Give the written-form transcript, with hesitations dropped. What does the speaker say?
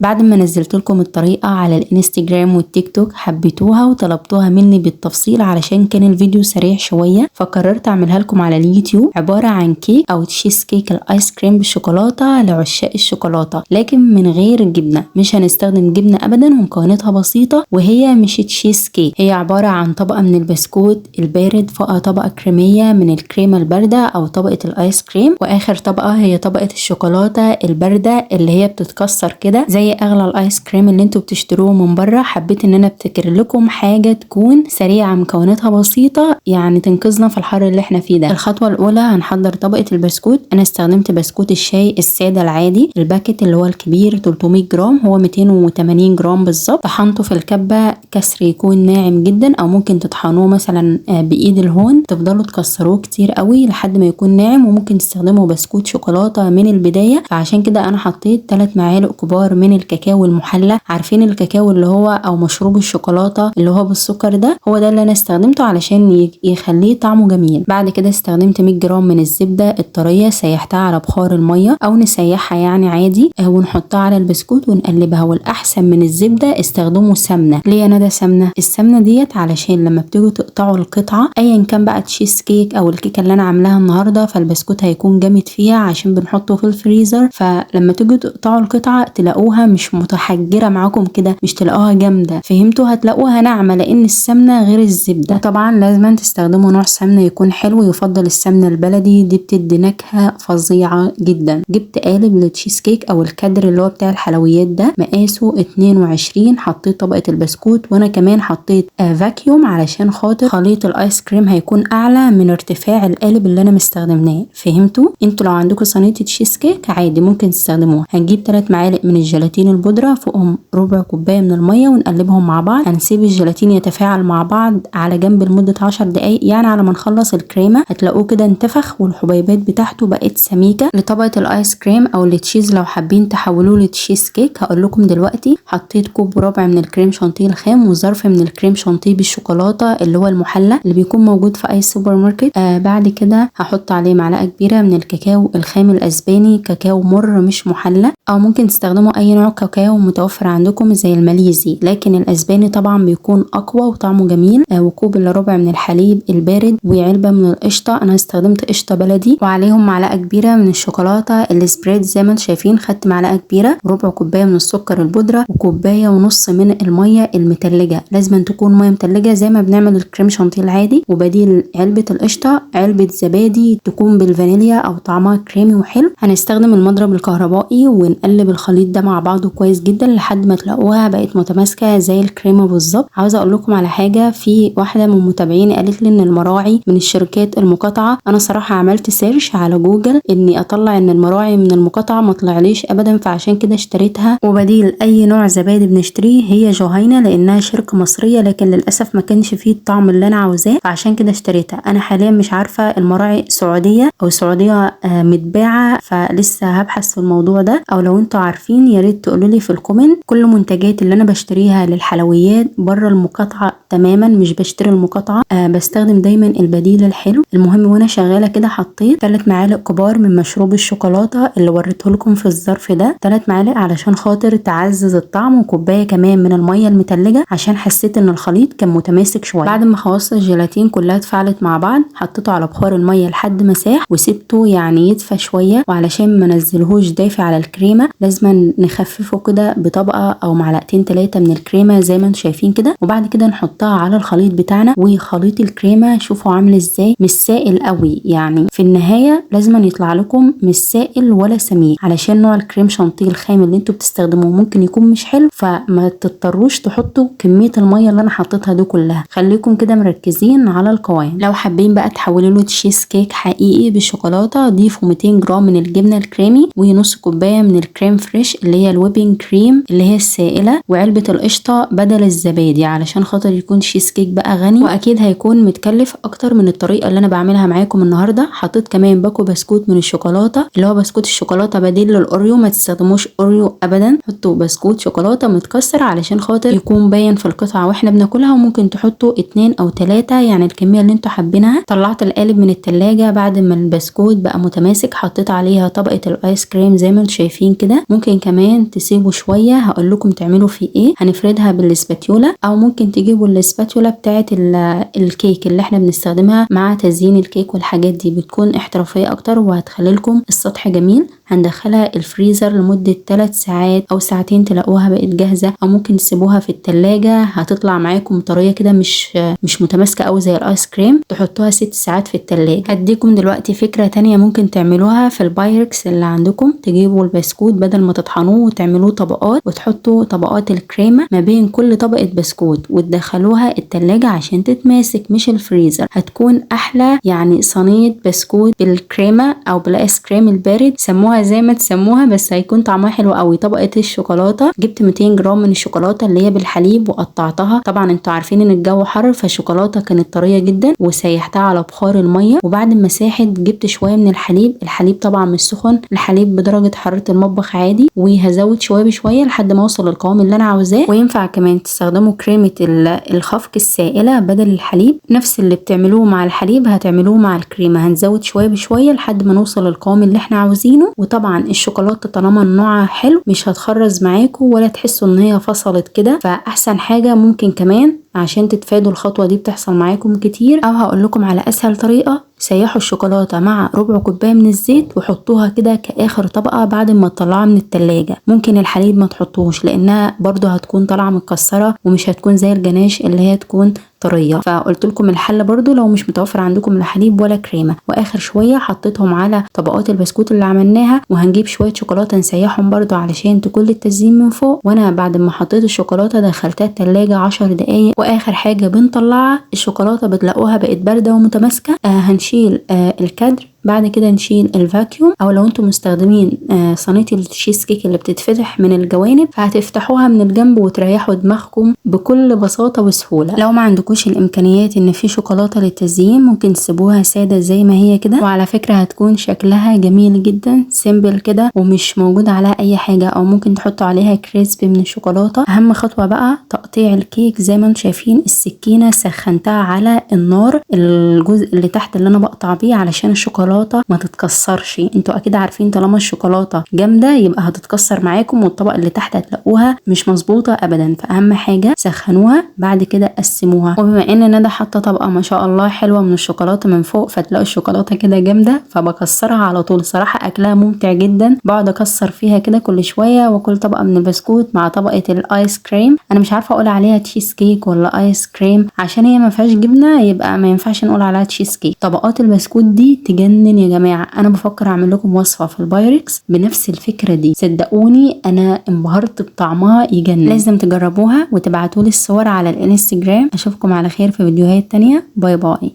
بعد ما نزلت لكم الطريقة على الانستجرام والتيك توك حبيتوها وطلبتوها مني بالتفصيل علشان كان الفيديو سريع شوية، فقررت اعملها لكم على اليوتيوب. عبارة عن كيك او تشيز كيك الايس كريم بالشوكولاتة لعشاق الشوكولاتة، لكن من غير الجبنة. مش هنستخدم جبنة ابدا ومكوناتها بسيطة، وهي مش تشيز كيك، هي عبارة عن طبقة من البسكوت البارد، فوقها طبقة كريمية من الكريمة الباردة او طبقة الايس كريم، واخر طبقة هي طبقة الشوكولاتة الباردة اللي هي بتتكسر كده زي اغلى الايس كريم اللي انتوا بتشتروه من بره. حبيت ان انا ابتكر لكم حاجة تكون سريعة مكوناتها بسيطة، يعني تنقذنا في الحر اللي احنا فيه ده. الخطوة الاولى هنحضر طبقة البسكوت. انا استخدمت بسكوت الشاي السادة العادي، الباكت اللي هو الكبير 300 جرام، هو 280 جرام بالظبط. طحنته في الكبة كسر يكون ناعم جدا، او ممكن تطحنوه مثلا بايد الهون، تفضلوا تكسروه كتير قوي لحد ما يكون ناعم. وممكن تستخدموا بسكوت شوكولاتة من البداية، فعشان كده انا حطيت 3 معالق كبار من الكاكاو المحلى. عارفين الكاكاو اللي هو او مشروب الشوكولاتة اللي هو بالسكر ده، هو ده اللي انا استخدمته علشان يخليه طعمه جميل. بعد كده استخدمت 100 جرام من الزبدة الطرية، سيحتها على بخار المية او نسيحها يعني عادي، ونحطها على البسكوت ونقلبها. والاحسن من الزبدة استخدموا سمنة. ليه انا ده سمنة؟ السمنة ديت علشان لما بتيجوا تقطعوا القطعة ايا كان بقى تشيز كيك او الكيكة اللي انا عاملاها النهاردة، فالبسكوت هيكون جامد فيها عشان بنحطه في الفريزر، فلما تيجوا تقطعوا القطعة تلاقوها مش متحجرة معاكم كده، مش تلاقوها جامدة، فهمتوا؟ هتلاقوها ناعمة لان السمنة غير الزبدة. طبعا لازم تستخدموا نوع سمنة يكون حلو، يفضل السمنة البلدي، دي بتدي نكهة فظيعة جدا. جبت قالب للتشيز كيك او الكادر اللي هو بتاع الحلويات ده، مقاسه 22. حطيت طبقة البسكوت، وانا كمان حطيت فاكيوم علشان خاطر خليط الايس كريم هيكون اعلى من ارتفاع القالب اللي انا مستخدمناه. فهمتوا؟ انتوا لو عندكم صينية تشيز كيك عادي ممكن تستخدموها. هنجيب 3 معالق من الجيلاتين البودرة، فوقهم ربع كوباية من المية، ونقلبهم مع بعض. هنسيب الجيلاتين يتفاعل مع بعض على جنب لمدة 10 دقايق، يعني على ما نخلص الكريمة هتلاقوه كده انتفخ والحبيبات بتاعته بقت سميكة. لطبقة الايس كريم او التشيز لو حابين تحولوه لتشيز كيك هقول لكم دلوقتي. حطيت كوب وربع من الكريم شانتيه الخام، وظرف من الكريم شانتيه بالشوكولاتة اللي هو المحلى اللي بيكون موجود في اي سوبر ماركت. بعد كده هحط عليه معلقة كبيرة من الكاكاو الخام الاسباني، كاكاو مر مش محلى، او ممكن تستخدموا اي نوع كاكاو متوفر عندكم زي الماليزي، لكن الاسباني طبعا بيكون اقوى وطعمه جميل. وكوب الا ربع من الحليب البارد، وعلبة من القشطة. انا استخدمت قشطة بلدي، وعليهم معلقة كبيرة من الشوكولاتة السبريد زي ما انتم شايفين. خدت معلقة كبيرة، ربع كوباية من السكر البودرة، وكوباية ونص من المية المتلجة. لازم تكون مية متلجة زي ما بنعمل الكريم شانتيه العادي. وبديل علبة القشطة علبة زبادي تكون بالفانيليا او طعمها كريمي وحلو. هنستخدم المضرب الكهربائي ونقلب الخليط ده مع بعضه كويس جدا لحد ما تلاقوها بقت متماسكة زي الكريمة بالظبط. عاوزة اقول لكم على حاجة، في واحدة من متابعيني قالت لي ان المراعي من الشركات المقاطعة. انا صراحة عملت سيرش على جوجل اني اطلع ان المراعي من المقاطعة، ما طلعليش ابدا، فعشان كده اشتريتها. وبديل اي نوع زبادي بنشتريه هي جهينة لانها شركة مصرية، لكن للاسف ما كانش فيه الطعم اللي انا عاوزاه، فعشان كده اشتريتها. انا حاليا مش عارفة المراعي سعودية او سعودية متباعة، فلسه هبحث في الموضوع ده، او لو انتوا عارفين يا ريت تقولوا لي في الكومنت. كل منتجات اللي انا بشتريها للحلويات بره المقاطعة تماما، مش بشتري المقاطعة، بستخدم دايما البديل الحلو. المهم وانا شغالة كده حطيت 3 معالق كبار من مشروب الشوكولاتة اللي وريته لكم في الظرف ده، 3 معالق علشان خاطر تعزز الطعم، وكوباية كمان من المية المتلجة عشان حسيت ان الخليط كان متماسك شوية. بعد ما خلصت الجيلاتين كلها اتفاعلت مع بعض، حطيته على بخار المية لحد ما ساح، وسبته يعني يدفى شوية. وعلشان ما نزلهوش دافي على الكريمة لازم نخففه كده بطبقة او معلقتين 3 من الكريمة زي ما انتم شايفين كده. وبعد كده نحطها على الخليط بتاعنا. وخليط الكريمة شوفوا عامل ازاي، مش سائل قوي، يعني في النهاية لازم يطلع لكم مش سائل ولا سميك، علشان نوع الكريم شانتيه الخام اللي انتوا بتستخدموه ممكن يكون مش حلو، فما تضطروش تحطوا كمية المية اللي انا حطيتها دي كلها. خليكم كده مركزين على القوام. لو حابين بقى تحولوا له تشيز كيك حقيقي بالشوكولاتة، ضيفوا 200 جرام من الجبنة الكريمي، ونص كوباية من الكريم فريش اللي هي الويبنج كريم اللي هي السائلة، وعلبة القشطة بدل الزبادي علشان خاطر يكون تشيز كيك بقى غني، واكيد هيكون متكلف اكتر من الطريقة اللي انا بعملها معاكم النهاردة. حطيت كمان باكو بسكوت من الشوكولاتة اللي هو بسكوت الشوكولاتة بديل للاوريو، ما تستخدموش اوريو ابدا، حطوا بسكوت شوكولاتة متكسر علشان خاطر يكون باين في القطعة واحنا بناكلها. وممكن تحطوا 2 أو 3 يعني الكمية اللي انتوا حابينها. طلعت القالب من التلاجة بعد ما البسكوت بقى متماسك، حطيت عليها طبقة الايس كريم زي ما انتوا شايفين كده. ممكن كمان عشان تسيبه شويه. هقول لكم تعملوا فيه ايه. هنفردها بالسباتيولا، او ممكن تجيبوا السباتيولا بتاعه الكيك اللي احنا بنستخدمها مع تزيين الكيك والحاجات دي، بتكون احترافيه اكتر وهتخلي لكم السطح جميل. هندخلها الفريزر لمدة 3 ساعات او ساعتين تلاقوها بقت جاهزة، او ممكن تسيبوها في التلاجة هتطلع معاكم طرية كده مش متماسكة اوي زي الايس كريم. تحطوها 6 ساعات في التلاجة. هديكم دلوقتي فكرة تانية ممكن تعملوها في البايركس اللي عندكم. تجيبوا البسكوت بدل ما تطحنوه وتعملوه طبقات، وتحطوا طبقات الكريمة ما بين كل طبقة بسكوت وتدخلوها التلاجة عشان تتماسك مش الفريزر. هتكون احلى يعني صينية بسكوت بالكريمة او بالايس كريم البارد، سموها زي ما تسموها، بس هيكون طعمها حلو قوي. طبقه الشوكولاته، جبت 200 جرام من الشوكولاته اللي هي بالحليب وقطعتها. طبعا انتوا عارفين ان الجو حر، فالشوكولاته كانت طريه جدا، وسيحتها على بخار الميه. وبعد ما ساحت جبت شويه من الحليب طبعا مش سخن، الحليب بدرجه حراره المطبخ عادي، وهزود شويه بشويه لحد ما اوصل للقوام اللي انا عاوزاه. وينفع كمان تستخدموا كريمه الخفق السائله بدل الحليب، نفس اللي بتعملوه مع الحليب هتعملوه مع الكريمه. هنزود شويه بشويه لحد ما نوصل للقوام اللي احنا عاوزينه. وطبعا الشوكولاته طالما نوعها حلو مش هتخرز معاكم ولا تحسوا ان هي فصلت كده. فاحسن حاجه ممكن كمان عشان تتفادوا الخطوه دي بتحصل معاكم كتير، او هقول لكم على اسهل طريقه. سيحوا الشوكولاته مع ربع كوبايه من الزيت وحطوها كده كاخر طبقه بعد ما تطلعوها من التلاجة. ممكن الحليب ما تحطوش لانها برضو هتكون طالعه متكسره ومش هتكون زي الجناش اللي هي تكون طريه. فقلت لكم الحل برضو لو مش متوفر عندكم لا حليب ولا كريمه. واخر شويه حطيتهم على طبقات البسكوت اللي عملناها، وهنجيب شويه شوكولاته نسيحهم برضو علشان تكون التزيين من فوق. وانا بعد ما حطيت الشوكولاته دخلتها التلاجة 10 دقايق. واخر حاجه بنطلعها الشوكولاته بتلاقوها بقت بارده ومتماسكه. هنشيل الكادر، بعد كده نشيل الفاكيوم، او لو انتم مستخدمين صينيه التشيز كيك اللي بتتفتح من الجوانب فهتفتحوها من الجنب وتريحوا دماغكم بكل بساطه وسهوله. لو ما عندكوش الامكانيات ان في شوكولاته للتزيين ممكن تسيبوها ساده زي ما هي كده، وعلى فكره هتكون شكلها جميل جدا سيمبل كده ومش موجود عليها اي حاجه. او ممكن تحطوا عليها كريسبي من الشوكولاته. اهم خطوه بقى تقطيع الكيك. زي ما انتم شايفين السكينه سخنتها على النار، الجزء اللي تحت اللي انا بقطع بيه علشان الشوكولاته ما تتكسرش. انتوا اكيد عارفين طالما الشوكولاته جامده يبقى هتتكسر معاكم، والطبقه اللي تحت هتلاقوها مش مظبوطه ابدا. فاهم حاجه سخنوها، بعد كده قسموها. وبما ان انا حاطه طبقه ما شاء الله حلوه من الشوكولاته من فوق، فتلاقوا الشوكولاته كده جامده، فبكسرها على طول. صراحه اكلها ممتع جدا، بقعد اكسر فيها كده كل شويه، وكل طبقه من البسكوت مع طبقه الايس كريم. انا مش عارفه اقول عليها تشيز كيك ولا ايس كريم، عشان هي ما فيهاش جبنه يبقى ما ينفعش نقول عليها تشيز كيك. طبقات البسكوت دي تجنن يا جماعه. انا بفكر اعمل لكم وصفه في البايركس بنفس الفكره دي، صدقوني انا انبهرت بطعمها يجنن. لازم تجربوها وتبعتوا لي الصور على الانستجرام. اشوفكم على خير في فيديوهات تانية. باي باي.